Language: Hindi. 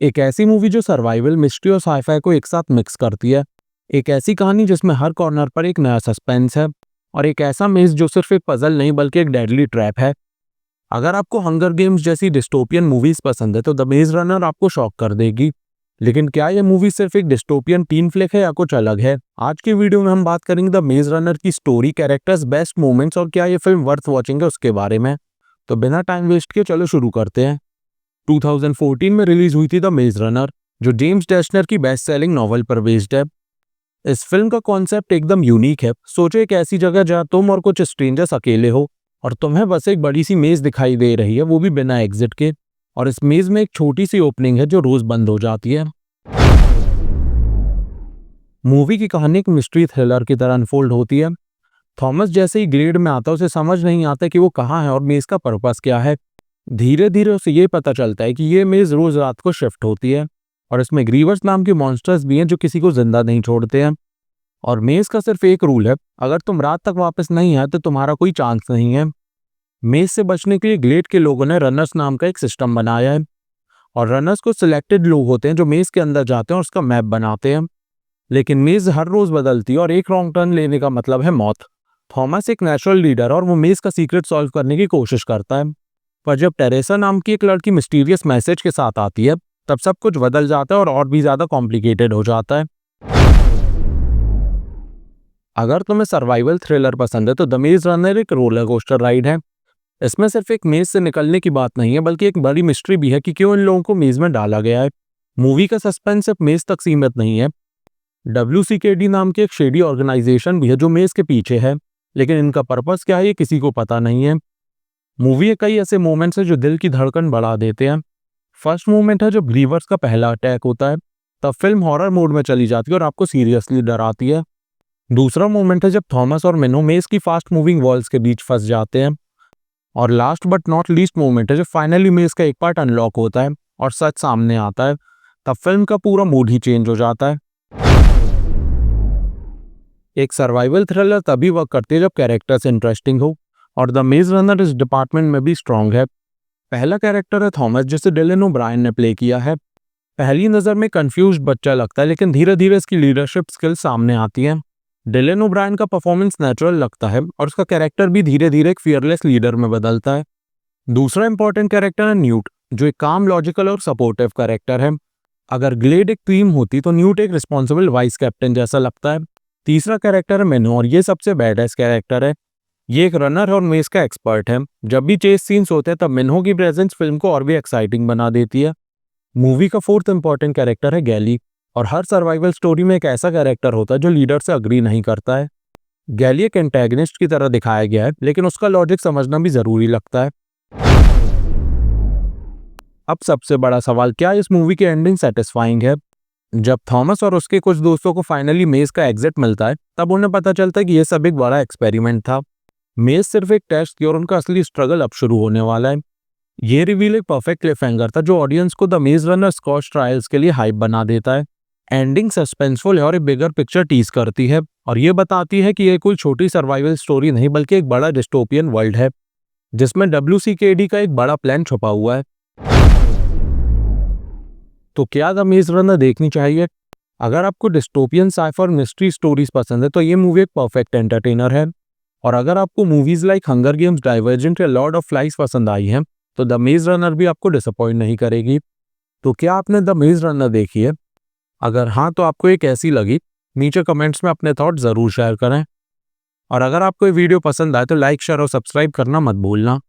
एक ऐसी मूवी जो सर्वाइवल, मिस्ट्री और साईफाई को एक साथ मिक्स करती है। एक ऐसी कहानी जिसमें हर कॉर्नर पर एक नया सस्पेंस है। और एक ऐसा मेज जो सिर्फ एक पजल नहीं बल्कि एक डेडली ट्रैप है। अगर आपको हंगर गेम्स जैसी डिस्टोपियन मूवीज पसंद है तो द मेज रनर आपको शॉक कर देगी। लेकिन क्या यह मूवी सिर्फ एक डिस्टोपियन टीन फ्लिक है या कुछ अलग है? आज की वीडियो में हम बात करेंगे द मेज रनर की स्टोरी, कैरेक्टर्स, बेस्ट मोमेंट्स और क्या यह फिल्म वर्थ वॉचिंग है उसके बारे में। तो बिना टाइम वेस्ट किए चलो शुरू करते हैं। 2014 में रिलीज हुई थी द मेज रनर, जो जेम्स डेस्नर की बेस्ट सेलिंग नॉवल पर बेस्ड है। इस फिल्म का कॉन्सेप्ट एकदम यूनिक है। सोचो एक ऐसी जगह जहां तुम और कुछ स्ट्रेंजर्स अकेले हो और तुम्हें बस एक बड़ी सी मेज दिखाई दे रही है, वो भी बिना एग्जिट के। और इस मेज में एक छोटी सी ओपनिंग है जो रोज बंद हो जाती है। मूवी की कहानी एक मिस्ट्री थ्रिलर की तरह अनफोल्ड होती है। थॉमस जैसे ही ग्रेड में आता है उसे समझ नहीं आता कि वो कहाँ है और मेज का पर्पस क्या है। धीरे धीरे उसे ये पता चलता है कि ये मेज रोज रात को शिफ्ट होती है और इसमें ग्रीवर्स नाम के मॉन्स्टर्स भी हैं जो किसी को जिंदा नहीं छोड़ते हैं। और मेज का सिर्फ एक रूल है, अगर तुम रात तक वापस नहीं आए तो तुम्हारा कोई चांस नहीं है। मेज से बचने के लिए ग्लेड के लोगों ने रनर्स नाम का एक सिस्टम बनाया है। और रनर्स को सिलेक्टेड लोग होते हैं जो मेज के अंदर जाते हैं और उसका मैप बनाते हैं। लेकिन मेज हर रोज बदलती है और एक रॉन्ग टर्न लेने का मतलब है मौत। थॉमस एक नेचुरल लीडर और वो मेज का सीक्रेट सॉल्व करने की कोशिश करता है। पर जब टेरेसा नाम की एक लड़की मिस्टीरियस मैसेज के साथ आती है तब सब कुछ बदल जाता है और भी ज्यादा कॉम्प्लिकेटेड हो जाता है। अगर तुम्हें सर्वाइवल थ्रिलर पसंद है तो द मेज रनर एक रोलर कोस्टर राइड है। इसमें सिर्फ एक मेज से निकलने की बात नहीं है बल्कि एक बड़ी मिस्ट्री भी है कि क्यों इन लोगों को मेज में डाला गया है। मूवी का सस्पेंस सिर्फ मेज तक सीमित नहीं है। WCKD नाम की एक शेडी ऑर्गेनाइजेशन भी है जो मेज के पीछे है, लेकिन इनका पर्पस क्या है ये किसी को पता नहीं है। मूवी के कई ऐसे मोमेंट्स हैं जो दिल की धड़कन बढ़ा देते हैं। फर्स्ट मोमेंट है जब ग्रीवर्स का पहला अटैक होता है, तब फिल्म हॉरर मोड में चली जाती है और आपको सीरियसली डराती है। दूसरा मोमेंट है जब थॉमस और मिनो मेज की फास्ट मूविंग वॉल्स के बीच फंस जाते हैं। और last but not least moment है जब फाइनली मेज का एक पार्ट अनलॉक होता है और सच सामने आता है, तब फिल्म का पूरा मूड ही चेंज हो जाता है। एक सर्वाइवल थ्रिलर तभी वर्क करती है जब कैरेक्टर्स इंटरेस्टिंग हो, और द मेज रनर इस डिपार्टमेंट में भी स्ट्रांग है। पहला कैरेक्टर है थॉमस, जिसे डिलन ओब्रायन ने प्ले किया है। पहली नजर में कंफ्यूज्ड बच्चा लगता है, लेकिन धीरे धीरे इसकी लीडरशिप स्किल्स सामने आती हैं। डिलन ओब्रायन का परफॉर्मेंस नेचुरल लगता है और उसका कैरेक्टर भी धीरे धीरे एक फियरलेस लीडर में बदलता है। दूसरा इंपॉर्टेंट कैरेक्टर है न्यूट, जो एक काम, लॉजिकल और सपोर्टिव कैरेक्टर है। अगर ग्लेड एक टीम होती तो न्यूट एक रिस्पॉन्सिबल वाइस कैप्टन जैसा लगता है। तीसरा कैरेक्टर है मेनो, और ये सबसे बैडेस्ट कैरेक्टर है। ये एक रनर है और मेज का एक्सपर्ट है। जब भी चेस सीन्स होते हैं तब मिन्हो की प्रेजेंस फिल्म को और भी एक्साइटिंग बना देती है। मूवी का फोर्थ इंपॉर्टेंट कैरेक्टर है गैली, और हर सर्वाइवल स्टोरी में एक ऐसा कैरेक्टर होता है जो लीडर से अग्री नहीं करता है। गैली एक एंटेगनिस्ट की तरह दिखाया गया है, लेकिन उसका लॉजिक समझना भी जरूरी लगता है। अब सबसे बड़ा सवाल, क्या इस मूवी की एंडिंग सेटिस्फाइंग है? जब थॉमस और उसके कुछ दोस्तों को फाइनली मेज का एग्जिट मिलता है तब उन्हें पता चलता है कि यह सब एक बड़ा एक्सपेरिमेंट था। मेज सिर्फ एक टेस्ट थी और उनका असली स्ट्रगल अब शुरू होने वाला है। ये रिवील एक परफेक्ट क्लिफहैंगर था जो ऑडियंस को द मेज रनर स्कॉच ट्रायल्स के लिए हाइप बना देता है। एंडिंग सस्पेंसफुल है और एक बिगर पिक्चर टीज करती है, और ये बताती है कि ये कोई छोटी सर्वाइवल स्टोरी नहीं बल्कि एक बड़ा डिस्टोपियन वर्ल्ड है जिसमें WCKD का एक बड़ा प्लान छुपा हुआ है। तो क्या द मेज रनर देखनी चाहिए? अगर आपको डिस्टोपियन, साइफर और मिस्ट्री स्टोरीज पसंद है तो ये मूवी एक परफेक्ट एंटरटेनर है। और अगर आपको movies like hunger games, divergent या लॉर्ड ऑफ फ्लाइज पसंद आई हैं तो द मेज रनर भी आपको डिसअपॉइंट नहीं करेगी। तो क्या आपने द मेज रनर देखी है? अगर हाँ तो आपको ये कैसी लगी? नीचे कमेंट्स में अपने थॉट जरूर शेयर करें। और अगर आपको ये वीडियो पसंद आए तो लाइक, शेयर और सब्सक्राइब करना मत भूलना।